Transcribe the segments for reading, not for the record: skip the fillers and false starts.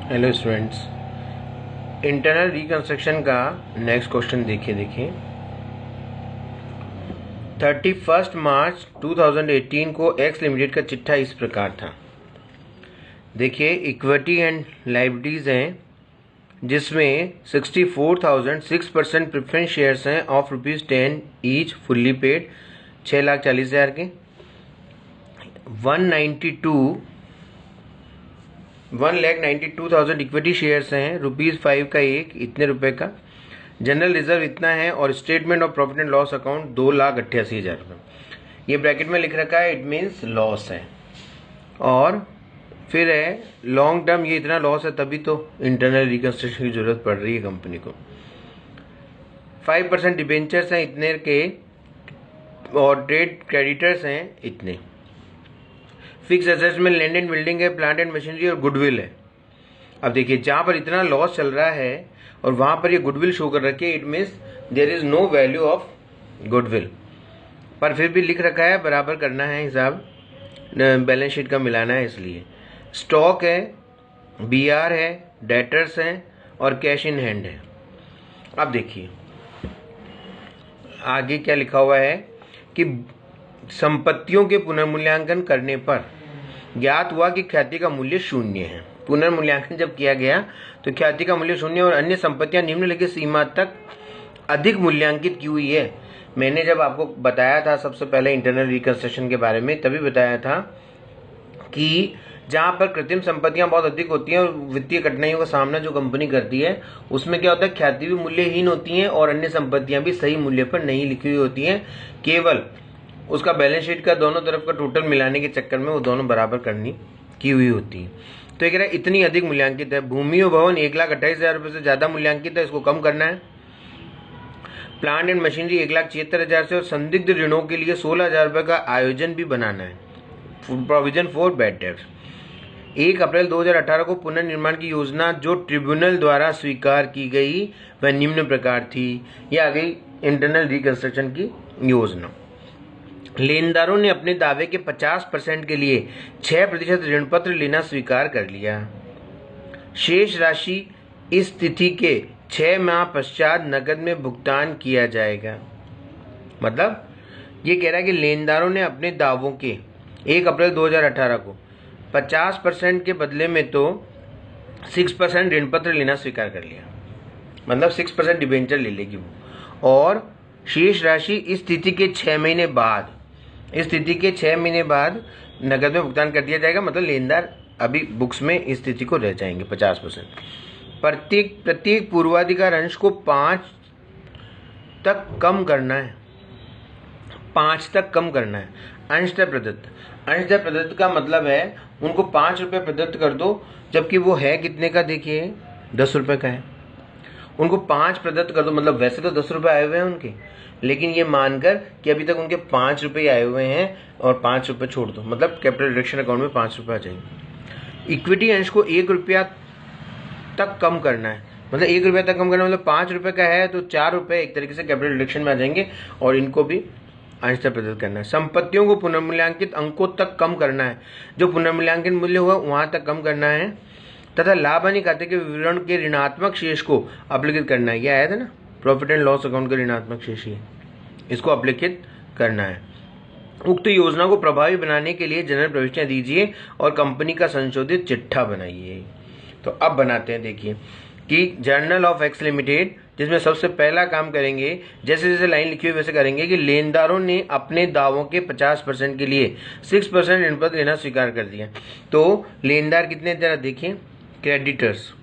Hello students, internal reconstruction का next question देखिए 31 मार्च 2018 को एक्स लिमिटेड का चिट्ठा इस प्रकार था। देखिए, इक्विटी एंड लायबिलिटीज हैं जिसमें 64,006% प्रेफरेंस शेयर्स हैं ऑफ ₹10 ईच फुल्ली पेड 6,40,000 के। 1,92,000 इक्विटी शेयर्स हैं ₹5 का एक, इतने रुपए का। जनरल रिजर्व इतना है और statement of profit and loss account 2,88,000 रुपये। ये ब्रैकेट में लिख रखा है, इट मीन्स लॉस है। और फिर है लॉन्ग टर्म, ये इतना लॉस है तभी तो इंटरनल रिकंस्ट्रक्शन की जरूरत पड़ रही है कंपनी को। 5% डिबेंचर्स हैं इतने के और ट्रेड क्रेडिटर्स हैं इतने। फिक्स एसेट्स में लैंड एंड बिल्डिंग है, प्लांट एंड मशीनरी और गुडविल है। अब देखिए, जहां पर इतना लॉस चल रहा है और वहां पर ये गुडविल शो कर रखी है, it means there is no value of goodwill, पर फिर भी लिख रखा है, बराबर करना है हिसाब, बैलेंस शीट का मिलाना है इसलिए। स्टॉक है, बीआर है, डेटर्स हैं और कैश इन हैंड है। अब देखिए आगे क्या लिखा हुआ है कि संपत्तियों के पुनर्मूल्यांकन करने पर ज्ञात हुआ कि ख्याति का मूल्य 0 है। पुनर्मूल्यांकन जब किया गया तो ख्याति का मूल्य 0 और अन्य संपत्तियां निम्नलिखित सीमा तक अधिक मूल्यांकित की हुई है। मैंने जब आपको बताया था सबसे पहले इंटरनल रिकंस्ट्रक्शन के बारे में, तभी बताया था कि जहां पर कृत्रिम संपत्तियां बहुत अधिक होती हैं और वित्तीय कठिनाइयों का सामना जो कंपनी करती है, उसमें क्या होता है, ख्याति भी मूल्यहीन होती है और अन्य संपत्तियां भी सही मूल्य पर नहीं लिखी हुई होती हैं। केवल उसका बैलेंस शीट का दोनों तरफ का टोटल मिलाने के चक्कर में वो दोनों बराबर करनी की हुई होती है। तो ये कह रहा है इतनी अधिक मूल्यांकित है। भूमि और भवन 1,28,000 रुपये से ज्यादा मूल्यांकित है, इसको कम करना है। प्लांट एंड मशीनरी 1,76,000 से और संदिग्ध ऋणों के लिए 16,000 रुपये का आयोजन भी बनाना है, प्रोविजन फॉर बैड डेट्स। 1 अप्रैल 2018 को पुनर्निर्माण की योजना जो ट्रिब्यूनल द्वारा स्वीकार की गई वह निम्न प्रकार थी। यह आ गई इंटरनल रिकंस्ट्रक्शन की योजना। लेनदारों ने अपने दावे के 50% के लिए 6% ऋण पत्र लेना स्वीकार कर लिया। शेष राशि इस तिथि के 6 माह पश्चात नकद में भुगतान किया जाएगा। मतलब ये कह रहा है कि लेनदारों ने अपने दावों के 1 अप्रैल 2018 को 50% के बदले में तो 6% ऋण पत्र लेना स्वीकार कर लिया, मतलब 6% डिबेंचर ले लेगी वो। और शेष राशि इस तिथि के 6 महीने बाद, इस तिथि के 6 महीने बाद नकद में भुगतान कर दिया जाएगा। मतलब लेनदार अभी बुक्स में इस तिथि को रह जाएंगे 50%। प्रत्येक पूर्वाधिकार अंश को 5 तक कम करना है, 5 तक कम करना है। अंशतः प्रदत्त, अंशतः प्रदत्त का मतलब है उनको 5 रुपये प्रदत्त कर दो, जबकि वो है कितने का, देखिए 10 रुपये का है। उनको 5 प्रदत्त कर दो, मतलब वैसे तो 10 रुपये आए हुए हैं उनके, लेकिन ये मानकर कि अभी तक उनके 5 रुपये आए हुए हैं और 5 रुपये छोड़ दो, मतलब कैपिटल रिडक्शन अकाउंट में 5 रुपये आ जाएंगे। इक्विटी अंश को 1 रुपया तक कम करना है, मतलब 1 रुपया तक कम करना, मतलब 5 रुपये का है तो 4 रुपये एक तरीके से कैपिटल रिडक्शन में आ जाएंगे और इनको भी अंशतः प्रदत्त करना है। संपत्तियों को पुनर्मूल्यांकित अंकों तक कम करना है, जो पुनर्मूल्यांकन मूल्य हुआ वहां तक कम करना है, तथा लाभ हानि खाते के विवरण के ऋणात्मक शेष को अपलिखित करना है। यह आया था ना, प्रॉफिट एंड लॉस अकाउंट का ऋणात्मक शेष, इसको अपलिखित करना है। उक्त योजना को प्रभावी बनाने के लिए जनरल प्रविष्टियां दीजिए और कंपनी का संशोधित चिट्ठा बनाइए। तो अब बनाते हैं, देखिए कि जर्नल ऑफ एक्स लिमिटेड, जिसमें सबसे पहला काम करेंगे, जैसे जैसे लाइन लिखी हुई वैसे करेंगे कि लेनदारों ने अपने दावों के 50% के लिए 6% ऋण पत्र लेना स्वीकार कर दिया। तो लेनदार कितने जरा देखिए, क्रेडिटर्स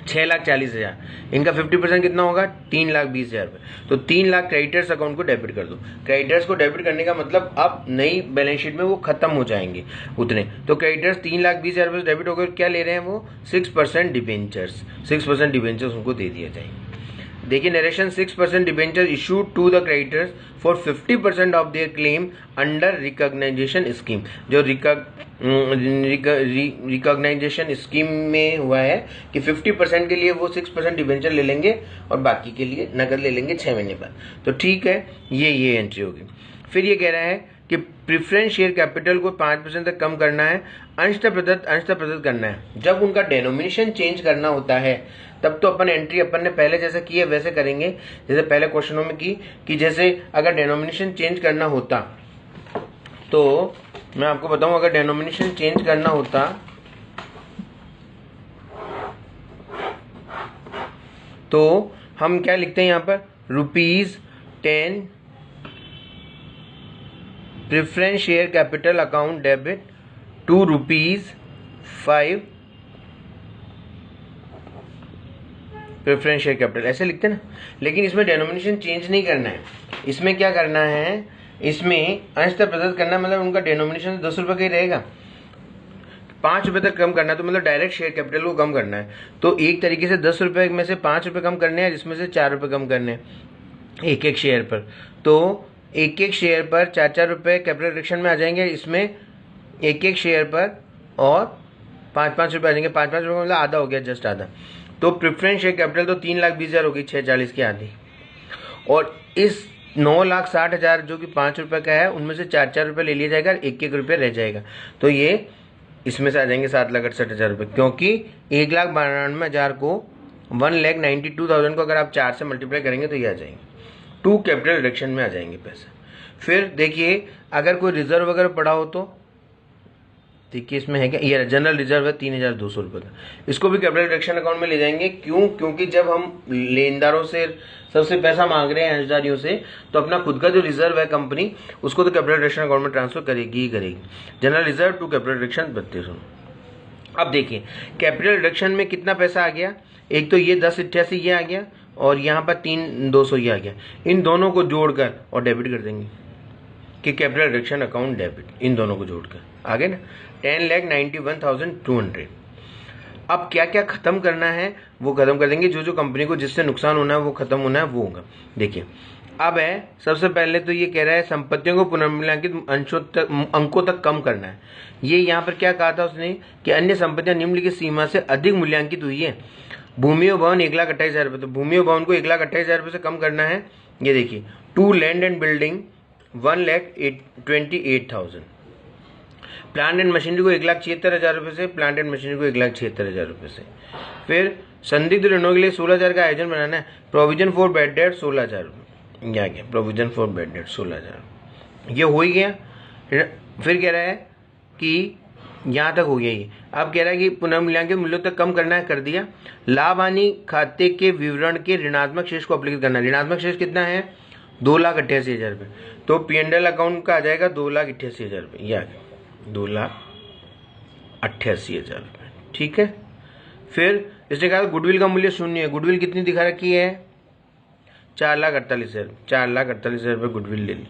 6,40,000, इनका 50% कितना होगा, 3,20,000 रुपये। तो 3 लाख क्रेडिटर्स अकाउंट को डेबिट कर दो। क्रेडिटर्स को डेबिट करने का मतलब अब नई बैलेंस शीट में वो खत्म हो जाएंगे उतने। तो क्रेडिटर्स 3,20,000 रुपये डेबिट हो गए। क्या ले रहे हैं वो, 6% डिबेंचर्स, 6% डिबेंचर्स उनको दे दिया जाएंगे। देखिए narration, 6% debenture issued to the creditors for 50% of their claim under reorganisation scheme. जो रिकॉग्नाइजेशन स्कीम में हुआ है कि 50% के लिए वो 6% डिबेंचर ले लेंगे और बाकी के लिए नकद ले लेंगे 6 महीने बाद। तो ठीक है, ये एंट्री होगी। फिर ये कह रहा है कि प्रेफरेंस शेयर कैपिटल को 5% तक कम करना है, अंशतः प्रदत्त करना है। जब उनका डेनोमिनेशन चेंज करना होता है तब तो अपन एंट्री अपन ने पहले जैसे की है वैसे करेंगे, जैसे पहले क्वेश्चनों में की कि जैसे अगर डेनोमिनेशन चेंज करना होता तो मैं आपको बताऊं, अगर डेनोमिनेशन चेंज करना होता तो हम क्या लिखते हैं यहाँ पर, ₹10 preference share capital account debit to ₹5 preference share capital, ऐसे लिखते हैं ना। लेकिन इसमें डेनोमिनेशन चेंज नहीं करना है, इसमें क्या करना है, इसमें अंशतः प्रदत्त करना, मतलब उनका डेनोमिनेशन 10 रुपये का ही रहेगा, 5 रुपये तक कम करना है, तो मतलब डायरेक्ट शेयर कैपिटल को कम करना है। तो एक तरीके से 10 रुपये में से 5 रुपये कम करने हैं, जिसमें से 4 रुपये कम करने हैं एक एक शेयर पर। तो एक एक शेयर पर 4 रुपये कैपिटल रिडक्शन में आ जाएंगे, इसमें एक एक शेयर पर और 5 रुपये आ जाएंगे। 5 रुपये मतलब आधा हो गया, जस्ट आधा। तो प्रेफरेंस शेयर कैपिटल तो 3,20,000 होगी, 640 की आधी, और इस 9,60,000 जो कि 5 रुपये का है उनमें से 4 रुपये ले लिया जाएगा, 1 रुपये रह जाएगा। तो ये इसमें से आ जाएंगे 7,68,000 रुपये, क्योंकि 1,92,000 को 1,92,000 को अगर आप 4 से मल्टीप्लाई करेंगे तो ये आ जाएंगे 2 कैपिटल रिडक्शन में आ जाएंगे पैसे। फिर देखिए अगर कोई रिजर्व वगैरह पड़ा हो तो देखिए इसमें है क्या, ये जनरल रिजर्व है 3,200 रुपये का, इसको भी कैपिटल रिडक्शन अकाउंट में ले जाएंगे। क्यों? क्योंकि जब हम लेनदारों से सबसे पैसा मांग रहे हैं अंशधारियों से, तो अपना खुद का जो रिजर्व है कंपनी उसको तो कैपिटल रिडक्शन अकाउंट में ट्रांसफर करेगी ही करेगी। General reserve to capital reduction 3200। अब देखिए कैपिटल रिडक्शन में कितना पैसा आ गया, एक तो ये 1088 ये आ गया और यहाँ पर 3,200 ये आ गया, इन दोनों को जोड़कर और डेबिट कर देंगे कि कैपिटल रिडक्शन अकाउंट डेबिट, इन दोनों को जोड़कर आ गए ना 10,91,200। अब क्या क्या खत्म करना है वो खत्म कर देंगे, जो जो कंपनी को जिससे नुकसान होना है वो खत्म होना है वो होगा। देखिए अब है सबसे पहले तो ये कह रहा है संपत्तियों को पुनर्मूल्यांकित अंकों तक कम करना है। ये यहाँ पर क्या कहा था उसने कि अन्य संपत्तियां निम्नलिखित सीमा से अधिक मूल्यांकित हुई है। भूमि और भवन 1,28,000 रुपये, तो भूमि और भवन को 1,28,000 रुपये से कम करना है। ये देखिए 2 land and building 1,28,000, plant and machinery को 1,76,000 रुपये से, प्लांट एंड मशीनरी को 1,76,000 रुपये से। फिर संदिग्ध ऋणों के लिए 16,000 का आयोजन बनाना है। प्रोविजन फॉर बैड डेट 16,000 रुपये, क्या गया प्रोविजन फॉर बैड डेट 16,000, ये हो ही गया। फिर कह रहा है कि यहाँ तक हो गया ये। अब कह रहा है कि पुनर्मूल्यांकित मूल्यों तक कम करना है, कर दिया। लाभ हानि खाते के विवरण के ऋणात्मक शेष को अपलिखित करना है। ऋणात्मक शेष कितना है 2,88,000 रुपये, तो P&L अकाउंट का आ जाएगा 2,88,000 रुपये, ये आ गया 2,88,000 रुपये, ठीक है। फिर इसने कहा गुडविल का मूल्य 0 है, गुडविल कितनी दिखा रखी है 4,48,000, 4,48,000 रुपये गुडविल ले ली।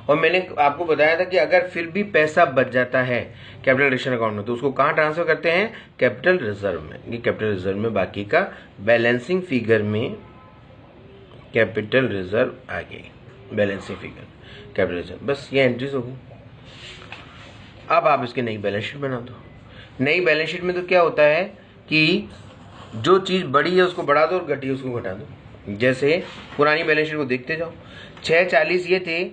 और मैंने आपको बताया था कि अगर फिर भी पैसा बच जाता है कैपिटल रिडक्शन अकाउंट में तो उसको कहाँ ट्रांसफर करते हैं, कैपिटल रिजर्व में। ये कैपिटल रिजर्व में बाकी का बैलेंसिंग फिगर में कैपिटल रिजर्व आ गई, बैलेंसिंग फिगर कैपिटल रिजर्व, बस ये एंट्रीज होगी। अब आप इसकी नई बैलेंस शीट बना दो। नई बैलेंस शीट में तो क्या होता है कि जो चीज़ बड़ी है उसको बढ़ा दो और घटी है उसको घटा दो। जैसे पुरानी बैलेंस शीट को देखते जाओ, 640 ये थे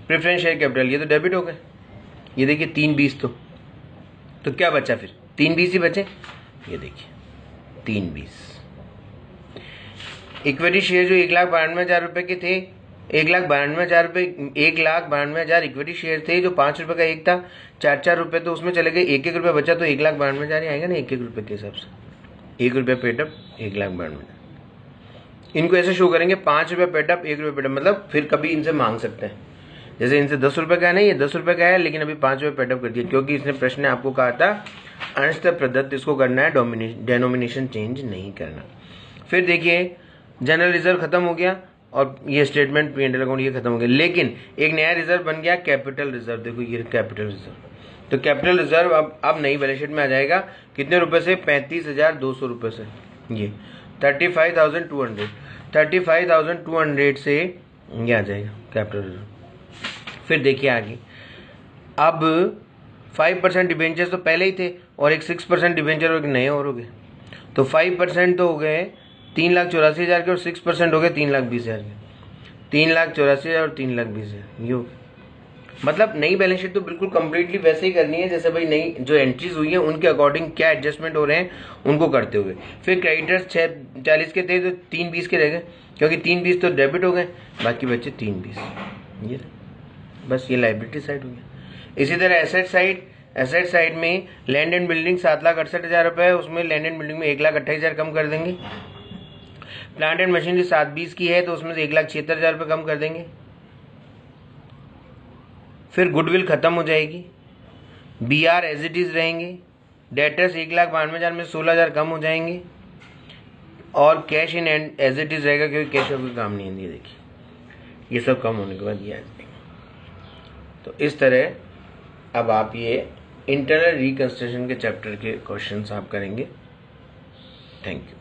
प्रेफरेंस शेयर कैपिटल, ये तो डेबिट हो गए। ये देखिए 320, तो क्या बचा फिर 320 ही बचे। ये देखिए 320 इक्विटी शेयर जो 1,92,000 रुपये के थे, 1,92,000 रुपये, 1,92,000 इक्विटी शेयर थे जो 5 रुपये का एक था, 4 रुपये तो उसमें चले गए, 1 रुपये बचा, तो 1,92,000 ही आएगा ना 1 रुपये के हिसाब से। 1 रुपये पेटअप 1,92,000, इनको ऐसे शो करेंगे 5 रुपये पेटअप 1 रुपये पेटअप, मतलब फिर कभी इनसे मांग सकते हैं। जैसे इनसे 10 रुपये का है ना, ये 10 रुपये का है लेकिन अभी 5 रुपये पेटअप कर दिया, क्योंकि इसने प्रश्न ने आपको कहा था अंशतः प्रदत्त इसको करना है, डेनोमिनेशन चेंज नहीं करना। फिर देखिए जनरल रिजर्व खत्म हो गया और ये स्टेटमेंट P&L अकाउंट ये खत्म हो गया, लेकिन एक नया रिजर्व बन गया कैपिटल रिजर्व। देखो ये कैपिटल रिजर्व, तो कैपिटल रिजर्व अब नई बैलेंस शीट में आ जाएगा कितने रुपए से, 35,200 रुपये से। ये 35,200, 35,200 से ये आ जाएगा कैपिटल रिजर्व। फिर देखिए आगे, अब 5% डिबेंचर्स तो पहले ही थे और एक 6% डिबेंचर और नए और हो गए, तो 5% तो हो गए 3,84,000 के और 6% हो गए 3,20,000 के। 3,84,000 और 3,20,000 ये हो गया। मतलब नई बैलेंस शीट तो बिल्कुल कंप्लीटली वैसे ही करनी है जैसे भाई नई जो एंट्रीज हुई है उनके अकॉर्डिंग क्या एडजस्टमेंट हो रहे हैं उनको करते हुए। फिर क्रेडिटर्स 6,40 के थे तो 3,20 के रह गए, क्योंकि 3,20 तो डेबिट हो गए, बाकी बचे 3,20। ये बस ये लाइबिलिटी साइड हो गया। इसी तरह एसेट साइड में लैंड एंड बिल्डिंग 7,68,000 रुपये, उसमें लैंड एंड बिल्डिंग में 1,28,000 कम कर देंगे। प्लांट एंड मशीनरी 7,20 की है तो उसमें से 1,76,000 रुपये कम कर देंगे। फिर गुडविल खत्म हो जाएगी, BR एज इट इज रहेंगे, डेटर्स 1,92,000 में 16,000 कम हो जाएंगे, और cash in hand as it is रहेगा क्योंकि कैश कोई काम नहीं है। देखिए ये सब कम होने के बाद ये आ जाएंगे। तो इस तरह अब आप ये इंटरनल रिकंस्ट्रक्शन के चैप्टर के क्वेश्चंस आप करेंगे। Thank you.